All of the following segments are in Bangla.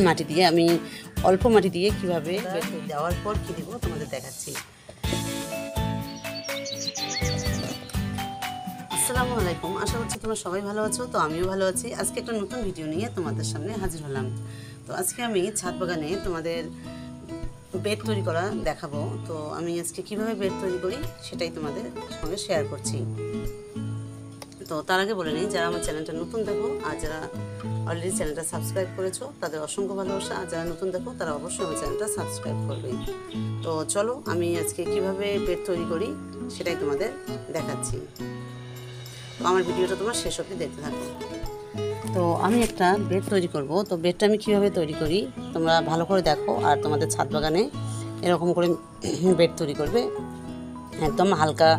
মাটি দিয়ে আমি অল্প মাটি দিয়ে কীভাবে দেওয়ার পর কী দেবো তোমাদের দেখাচ্ছি। আসসালামু আলাইকুম, আশা করছি তোমরা সবাই ভালো আছো। তো আমিও ভালো আছি। আজকে একটা নতুন ভিডিও নিয়ে তোমাদের সামনে হাজির হলাম। তো আজকে আমি ছাদ বাগানে তোমাদের বেড তৈরি করা দেখাবো। তো আমি আজকে কিভাবে বেড তৈরি করি সেটাই তোমাদের সঙ্গে শেয়ার করছি। তো তার আগে বলে নিই, যারা আমার চ্যানেলটা নতুন দেখো আর যারা অলরেডি চ্যানেলটা সাবস্ক্রাইব করেছো তাদের অসংখ্য ভালোবাসা, আর যারা নতুন দেখো তারা অবশ্যই আমার চ্যানেলটা সাবস্ক্রাইব করবে। তো চলো আমি আজকে কিভাবে বেড তৈরি করি সেটাই তোমাদের দেখাচ্ছি। তো আমার ভিডিওটা তোমরা শেষ অবধি দেখতে থাকো। তো আমি একটা বেড তৈরি করব। তো বেডটা আমি কীভাবে তৈরি করি তোমরা ভালো করে দেখো, আর তোমাদের ছাদ বাগানে এরকম করে বেড তৈরি করবে একদম হালকা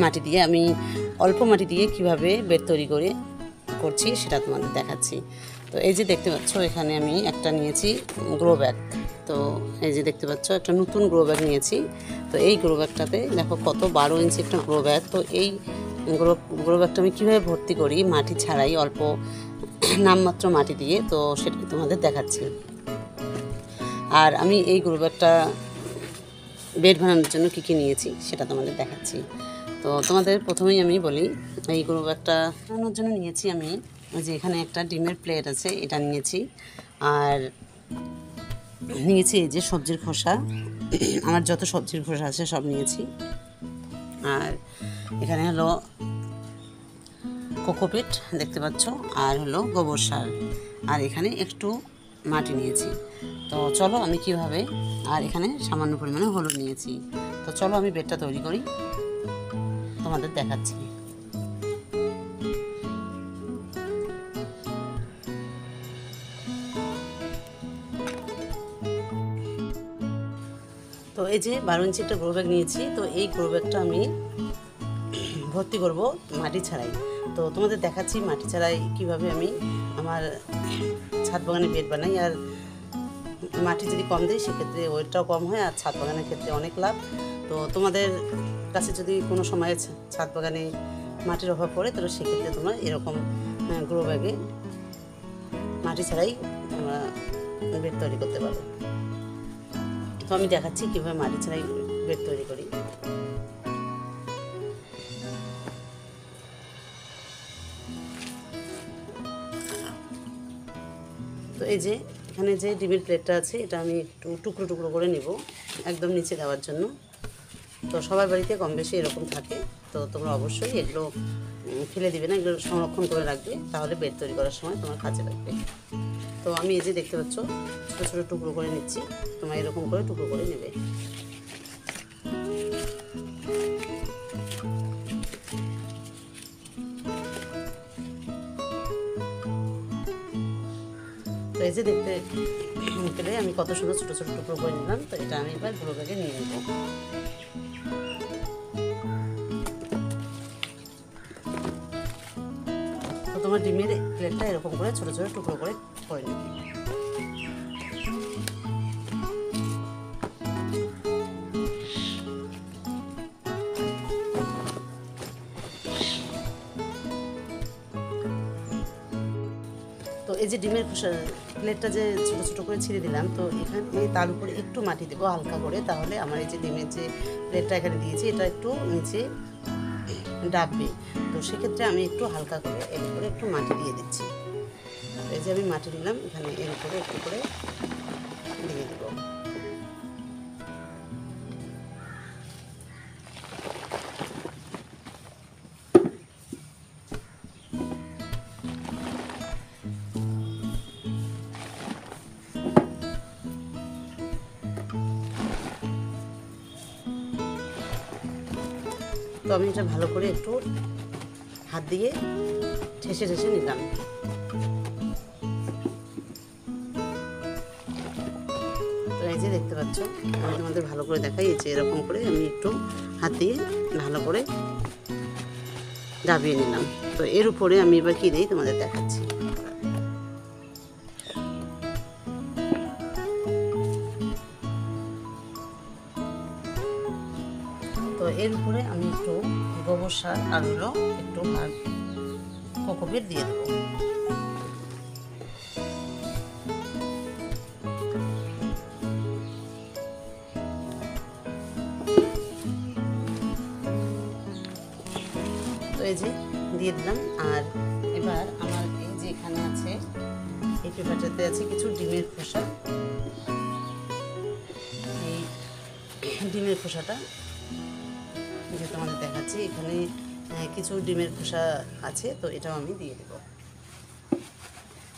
মাটি দিয়ে। আমি অল্প মাটি দিয়ে কিভাবে বেড তৈরি করছি সেটা তোমাদের দেখাচ্ছি। তো এই যে দেখতে পাচ্ছ, এখানে আমি একটা নিয়েছি গ্রো ব্যাগ। তো এই যে দেখতে পাচ্ছ একটা নতুন গ্রো ব্যাগ নিয়েছি। তো এই গ্রো ব্যাগটাতে দেখো কত 12 ইঞ্চি একটা গ্রো ব্যাগ। তো এই গ্রো ব্যাগটা আমি কীভাবে ভর্তি করি মাটি ছাড়াই, অল্প নামমাত্র মাটি দিয়ে, তো সেটা তোমাদের দেখাচ্ছি। আর আমি এই গ্রো ব্যাগটা বেড বানানোর জন্য কী কী নিয়েছি সেটা তোমাদের দেখাচ্ছি। তো তোমাদের প্রথমেই আমি বলি, এই গ্রো ব্যাগটা বানানোর জন্য নিয়েছি আমি যে এখানে একটা ডিমের প্লেট আছে, এটা নিয়েছি। আর নিয়েছি এই যে সবজির খোসা, আমার যত সবজির খোসা আছে সব নিয়েছি। আর এখানে হলো কোকোপিট দেখতে পাচ্ছ, আর হলো গোবর সার, আর এখানে একটু মাটি নিয়েছি। তো চলো আমি কিভাবে, আর এখানে সামান্য পরিমাণে হলুদ নিয়েছি। তো চলো আমি বেডটা তৈরি করি, তোমাদের দেখাচ্ছি। তো এই যে 12 ইঞ্চি একটা গ্রো ব্যাগ নিয়েছি। তো এই গ্রো ব্যাগটা আমি ভর্তি করব মাটি ছাড়াই। তো তোমাদের দেখাচ্ছি মাটি ছাড়াই কিভাবে আমি আমার ছাদ বাগানে বেড বানাই। আর মাটি যদি কম দেয় সেক্ষেত্রে ওয়েটটাও কম হয়, আর ছাদ বাগানের ক্ষেত্রে অনেক লাভ। তো তোমাদের কাছে যদি কোনো সময় ছাদ বাগানে মাটির অভাব পড়ে, তাহলে সেক্ষেত্রে তোমরা এরকম গ্রো ব্যাগে মাটি ছাড়াই তোমরা বেড তৈরি করতে পারো। তো আমি দেখাচ্ছি কীভাবে মাটি ছাড়াই বেড তৈরি করি। তো এই যে এখানে যে ডিমের প্লেটটা আছে, এটা আমি একটু টুকরো টুকরো করে নেব একদম নিচে দেওয়ার জন্য। তো সবার বাড়িতে কম বেশি এরকম থাকে। তো তোমরা অবশ্যই এগুলো ফেলে দিবে না, এগুলো সংরক্ষণ করে রাখবে, তাহলে বেড তৈরি করার সময় তোমার কাজে লাগবে। তো আমি এই যে দেখতে পাচ্ছ ছোটো ছোটো টুকরো করে নিচ্ছি, তোমরা এরকম করে টুকরো করে নেবে। তো এই যে দেখতে পেলে আমি কত সুন্দর ছোটো ছোটো টুকরো করে নিলাম। তো এটা আমি এবার গ্রো ব্যাগে নিয়ে নেব। তো তোমার ডিমের প্লেটটা এরকম করে ছোটো ছোটো টুকরো করে নেবে। তো এই যে ডিমের প্লেটটা যে ছোটো ছোটো করে ছিঁড়ে দিলাম, তো এখানে তার উপরে একটু মাটি দেবো হালকা করে, তাহলে আমার এই যে ডিমের যে প্লেটটা এখানে দিয়েছি এটা একটু নিচে ডাববে। তো সেক্ষেত্রে আমি একটু হালকা করে এর উপরে একটু মাটি দিয়ে দিচ্ছি। এই যে আমি মাটি দিলাম, এখানে এর উপরে একটু করে দিয়ে দেবো। তো আমি এটা ভালো করে একটু হাত দিয়ে ঠেসে ঠেসে নিলাম। তো এই যে দেখতে পাচ্ছ, আমি তোমাদের ভালো করে দেখাই, এই যে এরকম করে আমি একটু হাত দিয়ে ভালো করে দাবিয়ে নিলাম। তো এর উপরে আমি এবার কী দিই তোমাদের দেখাচ্ছি। তো এর উপরে আমি একটু গোবর সার আর হলো একটু কোকোপিট দিয়ে দেবো। এই যে দিয়ে দিলাম। আর এবার আমার এই যে এখানে আছে, এই পেপারটাতে আছে কিছু ডিমের খোসা। এই ডিমের খোসাটা যে তোমাদের দেখাচ্ছি, এখানে কিছু ডিমের খোসা আছে, তো এটাও আমি দিয়ে দেবো।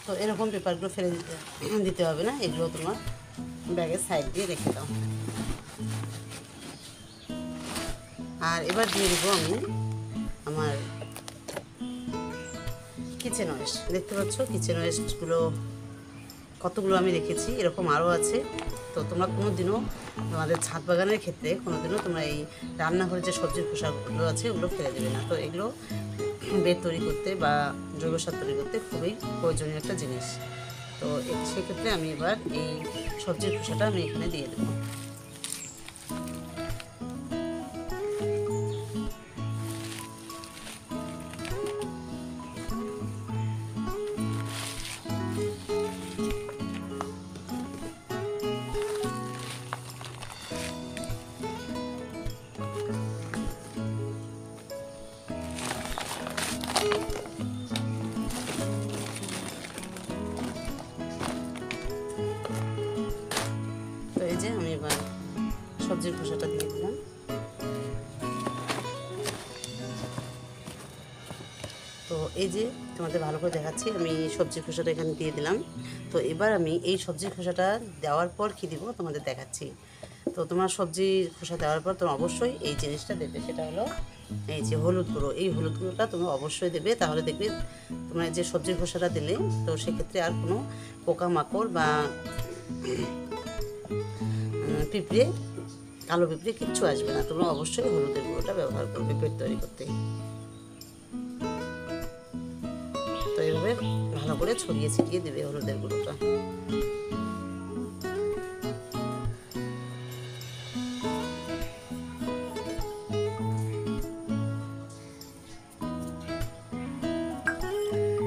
তো এরকম পেপারগুলো ফেলে দিতে হবে না, এগুলো তোমার ব্যাগের সাইড দিয়ে রেখে দাও। আর এবার দিয়ে দেবো আমি আমার কিচেন ওয়েস্ট। দেখতে পাচ্ছ কিচেন ওয়েস্টগুলো কতগুলো আমি রেখেছি, এরকম আরও আছে। তো তোমরা কোনো দিনও তোমাদের ছাদ বাগানের ক্ষেত্রে কোনো দিনও তোমরা এই রান্নাঘরে যে সবজির খোসাগুলো আছে ওগুলো ফেলে দেবে না। তো এগুলো বেড তৈরি করতে বা জৈব সার তৈরি করতে খুবই প্রয়োজনীয় একটা জিনিস। তো সেক্ষেত্রে আমি এবার এই সবজির খোসাটা আমি এখানে দিয়ে দেবো। তো এই যে আমি এবার সবজির খোসাটা দিয়ে দিলাম। তো এই যে তোমাদের ভালো করে দেখাচ্ছি, আমি সবজির খোসাটা এখানে দিয়ে দিলাম। তো এবার আমি এই সবজির খোসাটা দেওয়ার পর কী দিব তোমাদের দেখাচ্ছি। তো তোমার সবজির খোসা দেওয়ার পর তোমরা অবশ্যই এই জিনিসটা দেবে, সেটা হলো এই যে হলুদ গুঁড়ো। এই হলুদ গুঁড়োটা তোমরা অবশ্যই দেবে, তাহলে দেখবে তোমরা যে সবজির খোসাটা দিলে তো সেক্ষেত্রে আর কোনো পোকামাকড় বা পিঁপড়ে, কালো পিঁপড়ে কিচ্ছু আসবে না। তোমরা অবশ্যই হলুদের গুঁড়োটা ব্যবহার করবে পেট তৈরি করতে। তো এইভাবে ভালো করে ছড়িয়ে ছিটিয়ে দেবে হলুদের গুঁড়োটা।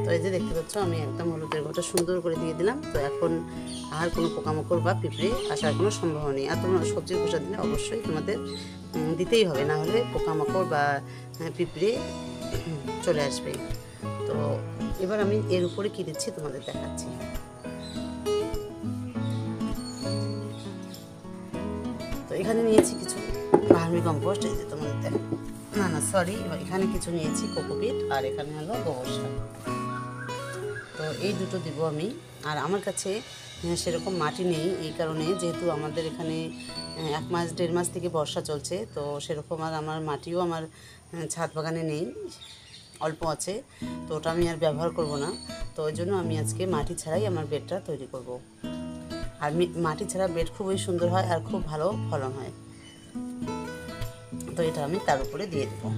তো এই যে দেখতে পাচ্ছ আমি একদম হলুদের গুঁড়োটা সুন্দর করে দিয়ে দিলাম। তো এখন আর কোনো পোকামাকড় বা পিঁপড়ে আসার কোনো সম্ভাবনা নেই। আর তোমরা সবজির খোসা দিলে অবশ্যই তোমাদের দিতেই হবে, না হলে পোকামাকড় বা পিঁপড়ে চলে আসবে। তো এবার আমি এর উপরে কী দিচ্ছি তোমাদের দেখাচ্ছি। তো এখানে নিয়েছি কিছু ভার্মি কম্পোস্ট, এই যে তোমাদের সরি, এখানে কিছু নিয়েছি কোকোপিট, আর এখানে হলো গোবর সার। তো এই দুটো দিব আমি। আর আমার কাছে সেরকম মাটি নেই, এই কারণে যেহেতু আমাদের এখানে 1 মাস 1.5 মাস থেকে বর্ষা চলছে, তো সেরকম আর আমার মাটিও আমার ছাদ বাগানে নেই, অল্প আছে। তো ওটা আমি আর ব্যবহার করব না। তো ওই জন্য আমি আজকে মাটি ছাড়াই আমার বেডটা তৈরি করব। আর মাটি ছাড়া বেড খুবই সুন্দর হয় আর খুব ভালো ফলন হয়। তো এটা আমি তার উপরে দিয়ে দেবো।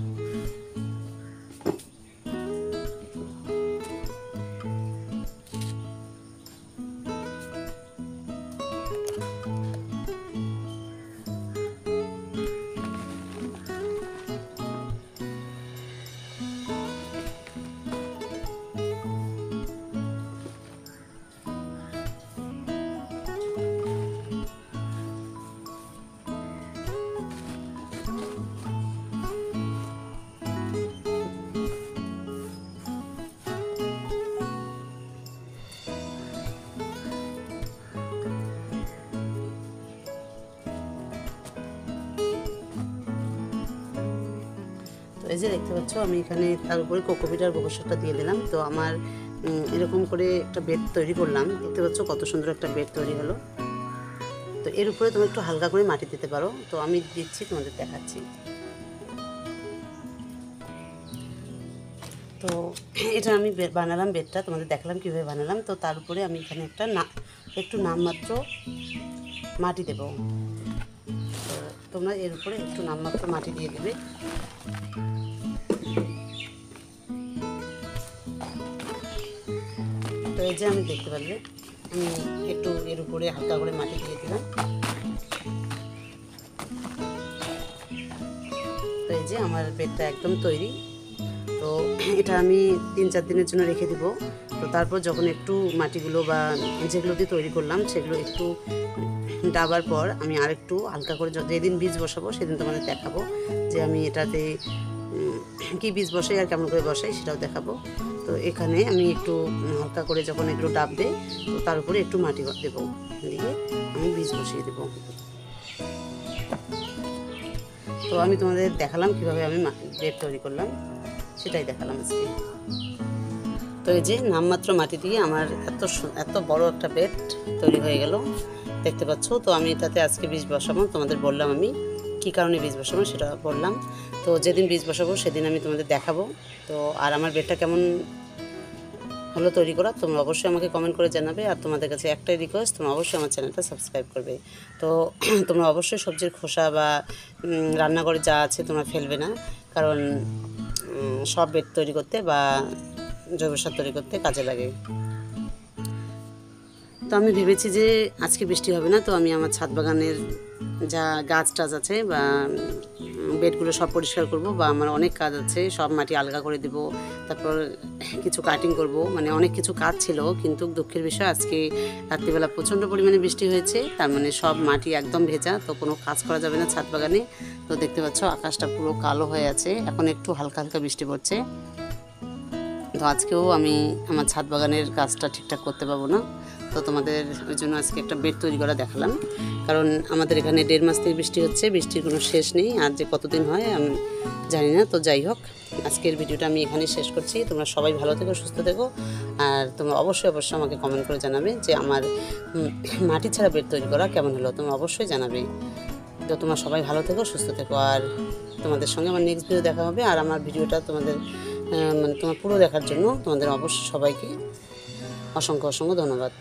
তো এই যে দেখতে পাচ্ছ আমি এখানে তার উপরে কোকোপিট আর গোবর সারটা দিয়ে দিলাম। তো আমার এরকম করে একটা বেড তৈরি করলাম। দেখতে পাচ্ছ কত সুন্দর একটা বেড তৈরি হলো। তো এর উপরে তুমি একটু হালকা করে মাটি দিতে পারো। তো আমি দিচ্ছি, তোমাদের দেখাচ্ছি। তো এটা আমি বানালাম বেডটা, তোমাদের দেখালাম কীভাবে বানালাম। তো তার উপরে আমি এখানে একটু নামমাত্র মাটি দেব। তো তোমরা এর উপরে একটু নামমাত্র মাটি দিয়ে দেবে। তো এই যে আমি দেখতে পারলে আমি একটু এর উপরে হালকা করে মাটি দিয়ে দিলাম। তো এই যে আমার বেডটা একদম তৈরি। তো এটা আমি 3-4 দিনের জন্য রেখে দিব। তো তারপর যখন একটু মাটিগুলো বা যেগুলো দিয়ে তৈরি করলাম সেগুলো একটু ডাবার পর আমি আরেকটু হালকা করে যেদিন বীজ বসাবো সেদিন তোমাদের দেখাবো যে আমি এটাতে কী বীজ বসাই আর কেমন করে বসাই সেটাও দেখাবো। তো এখানে আমি একটু হালকা করে যখন একটু ডাব দেই তো তার উপরে একটু মাটি দেবো, দিয়ে আমি বীজ বসিয়ে দেবো। তো আমি তোমাদের দেখালাম কীভাবে আমি বেড তৈরি করলাম, সেটাই দেখালাম আজকে। তো এই যে নামমাত্র মাটি দিয়ে আমার এত বড় একটা বেড তৈরি হয়ে গেল, দেখতে পাচ্ছ। তো আমি এটাতে আজকে বীজ বসাবো, তোমাদের বললাম আমি কী কারণে বীজ বসাবো সেটা বললাম। তো যেদিন বীজ বসাবো সেদিন আমি তোমাদের দেখাবো। তো আর আমার বেডটা কেমন হলো তৈরি করা তোমরা অবশ্যই আমাকে কমেন্ট করে জানাবে। আর তোমাদের কাছে একটাই রিকোয়েস্ট, তোমরা অবশ্যই আমার চ্যানেলটা সাবস্ক্রাইব করবে। তো তোমরা অবশ্যই সবজির খোসা বা রান্নাঘরে যা আছে তোমরা ফেলবে না, কারণ সব বেড তৈরি করতে বা জৈব সার তৈরি করতে কাজে লাগে। তো আমি ভেবেছি যে আজকে বৃষ্টি হবে না, তো আমি আমার ছাদ বাগানের যা গাছ টাছ আছে বা বেডগুলো সব পরিষ্কার করব, বা আমার অনেক কাজ আছে, সব মাটি আলগা করে দেব, তারপর কিছু কাটিং করব, মানে অনেক কিছু কাজ ছিল। কিন্তু দুঃখের বিষয় আজকে রাত্রিবেলা প্রচণ্ড পরিমাণে বৃষ্টি হয়েছে, তার মানে সব মাটি একদম ভেজা, তো কোনো কাজ করা যাবে না ছাদ বাগানে। তো দেখতে পাচ্ছ আকাশটা পুরো কালো হয়ে আছে, এখন একটু হালকা হালকা বৃষ্টি পড়ছে। তো আজকেও আমি আমার ছাদ বাগানের কাজটা ঠিকঠাক করতে পারবো না, তো তোমাদের ওই জন্য আজকে একটা বেড তৈরি করা দেখালাম। কারণ আমাদের এখানে 1.5 মাস থেকে বৃষ্টি হচ্ছে, বৃষ্টির কোনো শেষ নেই, আর যে কতদিন হয় আমি জানি না। তো যাই হোক, আজকের ভিডিওটা আমি এখানেই শেষ করছি। তোমরা সবাই ভালো থেকো, সুস্থ থেকো, আর তোমরা অবশ্যই আমাকে কমেন্ট করে জানাবে যে আমার মাটি ছাড়া বেড তৈরি করা কেমন হলো, তোমরা অবশ্যই জানাবে। তো তোমরা সবাই ভালো থেকো, সুস্থ থেকো, আর তোমাদের সঙ্গে আমার নেক্সট ভিডিও দেখা হবে। আর আমার ভিডিওটা তোমাদের মানে তোমার পুরো দেখার জন্য তোমাদের অবশ্যই সবাইকে অসংখ্য ধন্যবাদ।